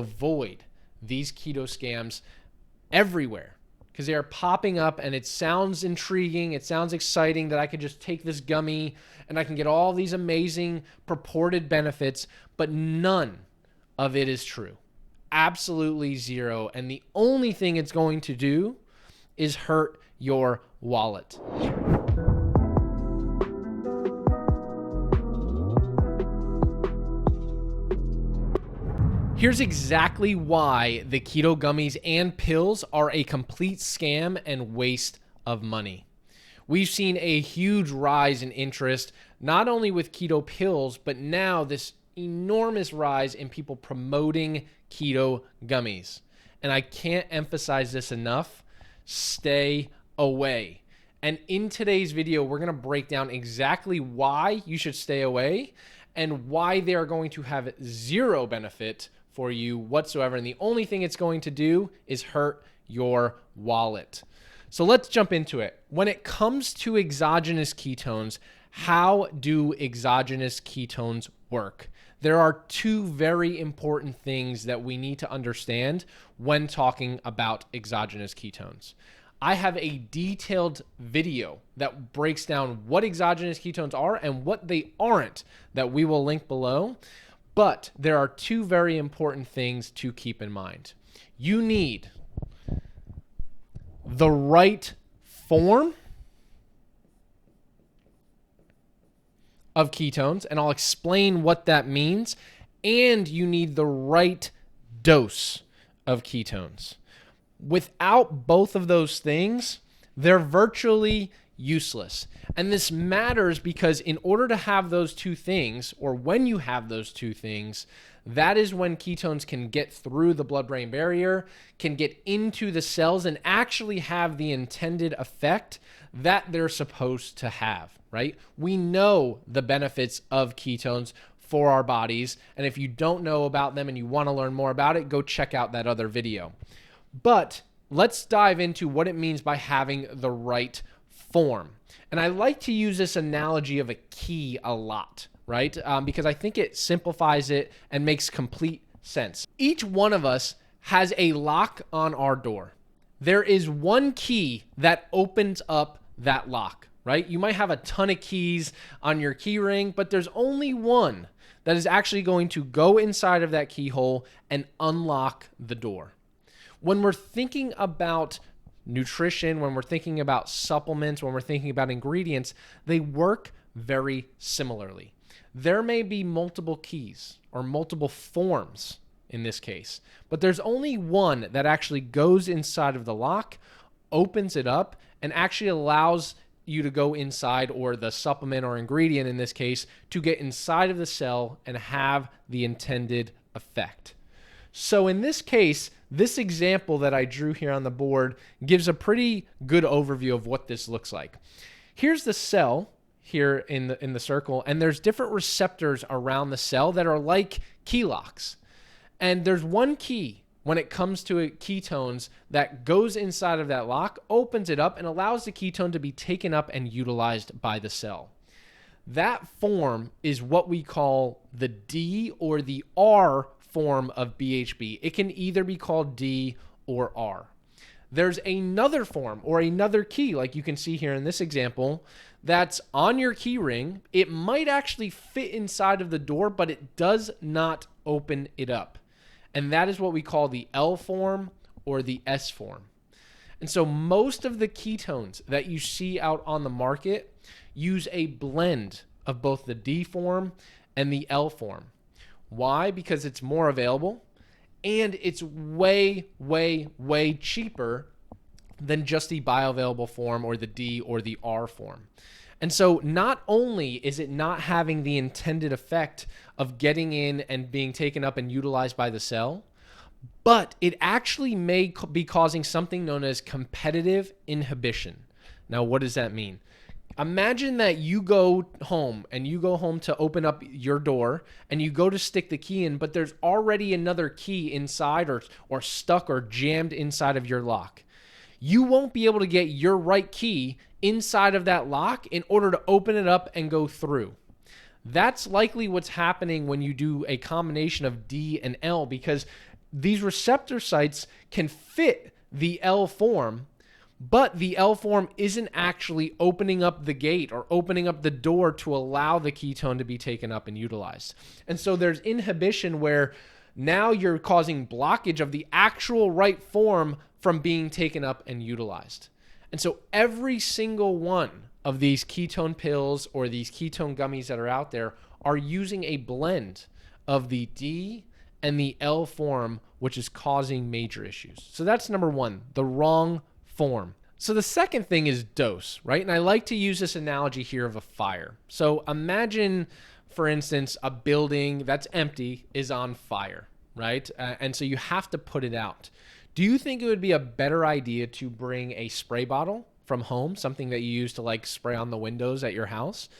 avoid these keto scams everywhere because they are popping up, and it sounds intriguing. It sounds exciting that I could just take this gummy and I can get all these amazing purported benefits, but none of it is true. Absolutely zero. And the only thing it's going to do is hurt your wallet. Here's exactly why the keto gummies and pills are a complete scam and waste of money. We've seen a huge rise in interest, not only with keto pills, but now this enormous rise in people promoting keto gummies. And I can't emphasize this enough. Stay away. And in today's video, we're going to break down exactly why you should stay away and why they are going to have zero benefit for you whatsoever. And the only thing it's going to do is hurt your wallet. So let's jump into it. When it comes to exogenous ketones, how do exogenous ketones work? There are two very important things that we need to understand when talking about exogenous ketones. I have a detailed video that breaks down what exogenous ketones are and what they aren't that we will link below. But there are two very important things to keep in mind. You need the right form of ketones, and I'll explain what that means, and you need the right dose of ketones. Without both of those things, they're virtually useless. And this matters because in order to have those two things, or when you have those two things, that is when ketones can get through the blood-brain barrier, can get into the cells, and actually have the intended effect that they're supposed to have, right? We know the benefits of ketones for our bodies, and if you don't know about them and you want to learn more about it, go check out that other video. But let's dive into what it means by having the right form. And I like to use this analogy of a key a lot, right? Because I think it simplifies it and makes complete sense. Each one of us has a lock on our door. There is one key that opens up that lock, right? You might have a ton of keys on your key ring, but there's only one that is actually going to go inside of that keyhole and unlock the door. When we're thinking about nutrition, when we're thinking about supplements, when we're thinking about ingredients, they work very similarly. There may be multiple keys or multiple forms in this case, but there's only one that actually goes inside of the lock, opens it up, and actually allows you to go inside, or the supplement or ingredient in this case, to get inside of the cell and have the intended effect. So in this case, this example that I drew here on the board gives a pretty good overview of what this looks like. Here's the cell here in the circle, and there's different receptors around the cell that are like key locks. And there's one key when it comes to ketones that goes inside of that lock, opens it up, and allows the ketone to be taken up and utilized by the cell. That form is what we call the D or the R form of BHB. It can either be called D or R. There's another form or another key, like you can see here in this example, that's on your key ring. It might actually fit inside of the door, but it does not open it up. And that is what we call the L form or the S form. And so most of the ketones that you see out on the market use a blend of both the D form and the L form. Why? Because it's more available and it's way, way, way cheaper than just the bioavailable form or the D or the R form. And so not only is it not having the intended effect of getting in and being taken up and utilized by the cell, but it actually may be causing something known as competitive inhibition. Now, what does that mean? Imagine that you go home to open up your door and you go to stick the key in, but there's already another key inside or stuck or jammed inside of your lock. You won't be able to get your right key inside of that lock in order to open it up and go through. That's likely what's happening when you do a combination of D and L, because these receptor sites can fit the L form, but the L form isn't actually opening up the gate or opening up the door to allow the ketone to be taken up and utilized. And so there's inhibition where now you're causing blockage of the actual right form from being taken up and utilized. And so every single one of these ketone pills or these ketone gummies that are out there are using a blend of the D and the L form, which is causing major issues. So that's number one, the wrong form. So the second thing is dose, right? And I like to use this analogy here of a fire. So imagine, for instance, a building that's empty is on fire, right? And so you have to put it out. Do you think it would be a better idea to bring a spray bottle from home, something that you use to like spray on the windows at your house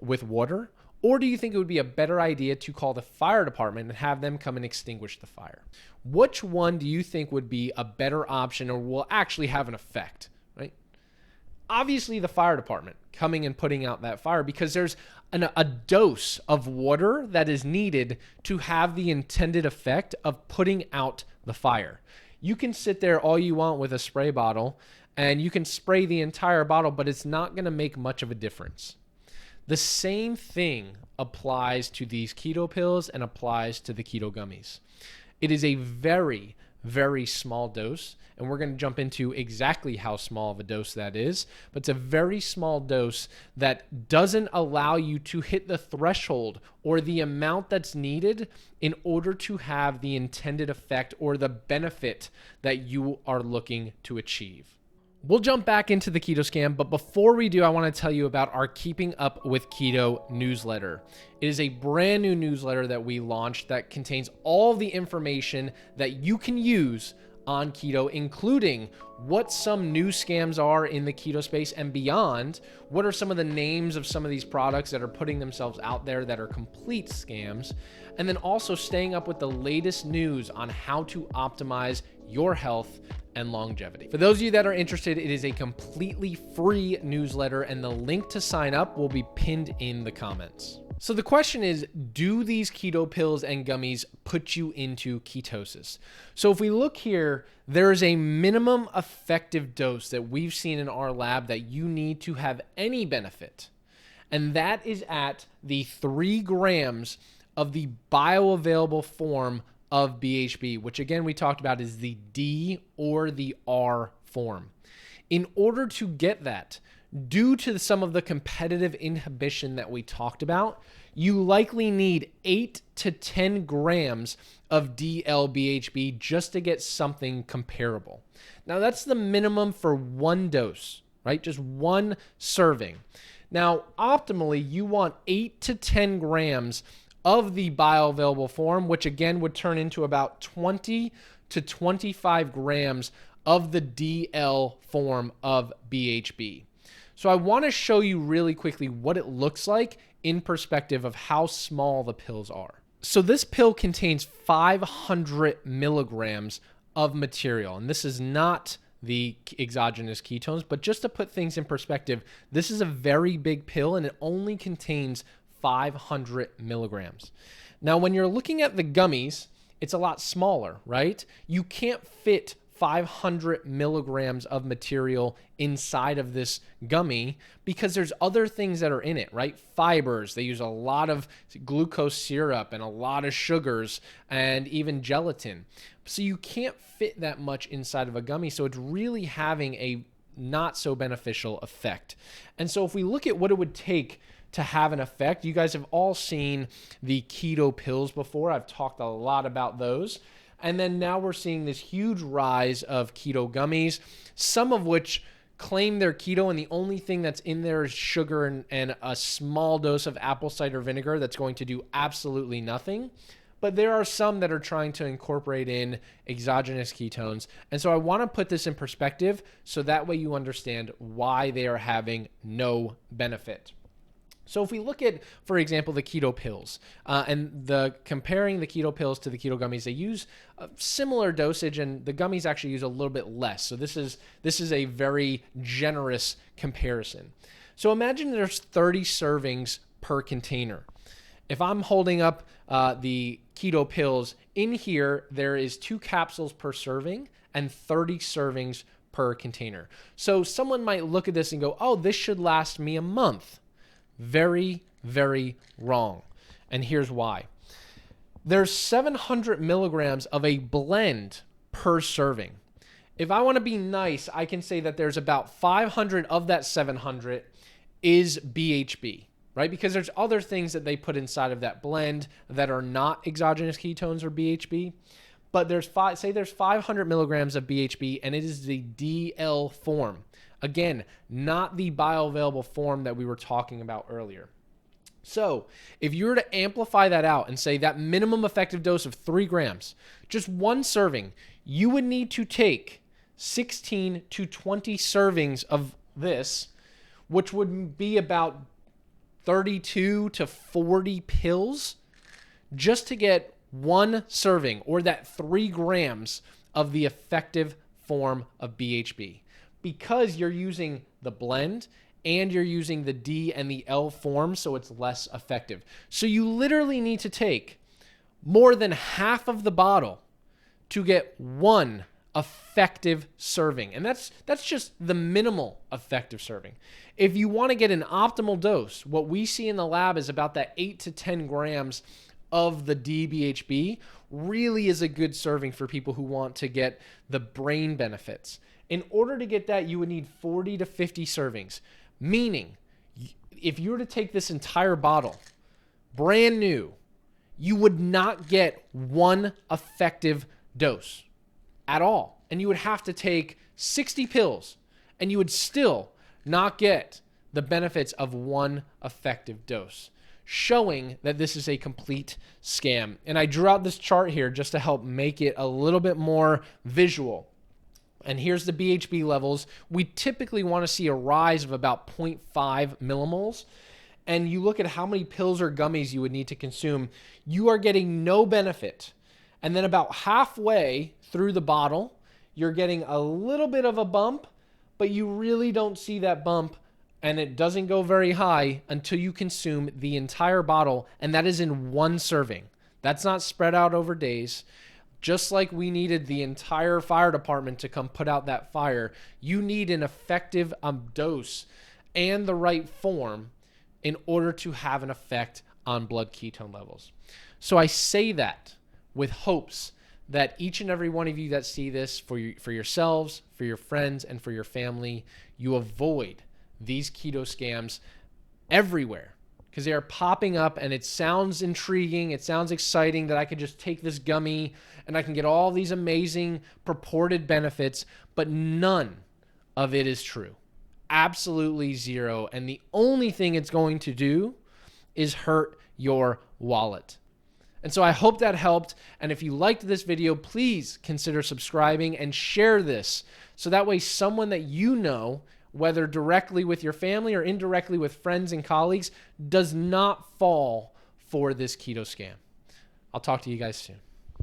with water? Or do you think it would be a better idea to call the fire department and have them come and extinguish the fire? Which one do you think would be a better option or will actually have an effect, right? Obviously the fire department coming and putting out that fire, because there's a dose of water that is needed to have the intended effect of putting out the fire. You can sit there all you want with a spray bottle and you can spray the entire bottle, but it's not going to make much of a difference. The same thing applies to these keto pills and applies to the keto gummies. It is a very, very small dose, and we're going to jump into exactly how small of a dose that is, but it's a very small dose that doesn't allow you to hit the threshold or the amount that's needed in order to have the intended effect or the benefit that you are looking to achieve. We'll jump back into the Keto Scam, but before we do, I want to tell you about our Keeping Up with Keto newsletter. It is a brand new newsletter that we launched that contains all the information that you can use on keto, including what some new scams are in the keto space and beyond. What are some of the names of some of these products that are putting themselves out there that are complete scams? And then also staying up with the latest news on how to optimize your health and longevity. For those of you that are interested, it is a completely free newsletter, and the link to sign up will be pinned in the comments. So the question is, do these keto pills and gummies put you into ketosis? So if we look here, there is a minimum effective dose that we've seen in our lab that you need to have any benefit, and that is at the 3 grams of the bioavailable form of BHB, which again we talked about is the D or the R form. In order to get that, due to some of the competitive inhibition that we talked about, you likely need 8 to 10 grams of DL-BHB just to get something comparable. Now that's the minimum for one dose, right? Just one serving. Now, optimally, you want 8 to 10 grams of the bioavailable form, which again would turn into about 20 to 25 grams of the DL form of BHB. So I want to show you really quickly what it looks like in perspective of how small the pills are. So this pill contains 500 milligrams of material, and this is not the exogenous ketones, but just to put things in perspective, this is a very big pill and it only contains 500 milligrams. Now, when you're looking at the gummies, it's a lot smaller, right? You can't fit 500 milligrams of material inside of this gummy because there's other things that are in it, right? Fibers, they use a lot of glucose syrup and a lot of sugars and even gelatin. So you can't fit that much inside of a gummy. So it's really having a not so beneficial effect. And so if we look at what it would take to have an effect, you guys have all seen the keto pills before. I've talked a lot about those. And then now we're seeing this huge rise of keto gummies, some of which claim they're keto, and the only thing that's in there is sugar and a small dose of apple cider vinegar that's going to do absolutely nothing. But there are some that are trying to incorporate in exogenous ketones. And so I want to put this in perspective so that way you understand why they are having no benefit. So if we look at, for example, the keto pills and comparing the keto pills to the keto gummies, they use a similar dosage, and the gummies actually use a little bit less. So this is a very generous comparison. So imagine there's 30 servings per container. if I'm holding up the keto pills, in here, there is 2 capsules per serving and 30 servings per container. So someone might look at this and go, oh, this should last me a month. Very, very wrong. And here's why. There's 700 milligrams of a blend per serving. If I want to be nice, I can say that there's about 500 of that 700 is BHB, right? Because there's other things that they put inside of that blend that are not exogenous ketones or BHB. But there's 500 milligrams of BHB, and it is the DL form. Again, not the bioavailable form that we were talking about earlier. So if you were to amplify that out and say that minimum effective dose of 3 grams, just one serving, you would need to take 16 to 20 servings of this, which would be about 32 to 40 pills, just to get one serving, or that 3 grams of the effective form of BHB. Because you're using the blend and you're using the D and the L form, so it's less effective. So you literally need to take more than half of the bottle to get one effective serving. And that's just the minimal effective serving. If you want to get an optimal dose, what we see in the lab is about that 8 to 10 grams of the DBHB really is a good serving for people who want to get the brain benefits. In order to get that, you would need 40 to 50 servings. Meaning, if you were to take this entire bottle, brand new, you would not get one effective dose at all. And you would have to take 60 pills, and you would still not get the benefits of one effective dose, showing that this is a complete scam. And I drew out this chart here just to help make it a little bit more visual. And here's the BHB levels. We typically want to see a rise of about 0.5 millimoles. And you look at how many pills or gummies you would need to consume, you are getting no benefit. And then about halfway through the bottle, you're getting a little bit of a bump, but you really don't see that bump, and it doesn't go very high until you consume the entire bottle, and that is in one serving. That's not spread out over days. Just like we needed the entire fire department to come put out that fire, you need an effective dose and the right form in order to have an effect on blood ketone levels. So I say that with hopes that each and every one of you that see this, for yourselves, for your friends, and for your family, you avoid these keto scams everywhere, because they are popping up, and it sounds intriguing. It sounds exciting that I could just take this gummy and I can get all these amazing purported benefits, but none of it is true. Absolutely zero. And the only thing it's going to do is hurt your wallet. And so I hope that helped. And if you liked this video, please consider subscribing and share this, so that way someone that you know, whether directly with your family or indirectly with friends and colleagues, does not fall for this keto scam. I'll talk to you guys soon.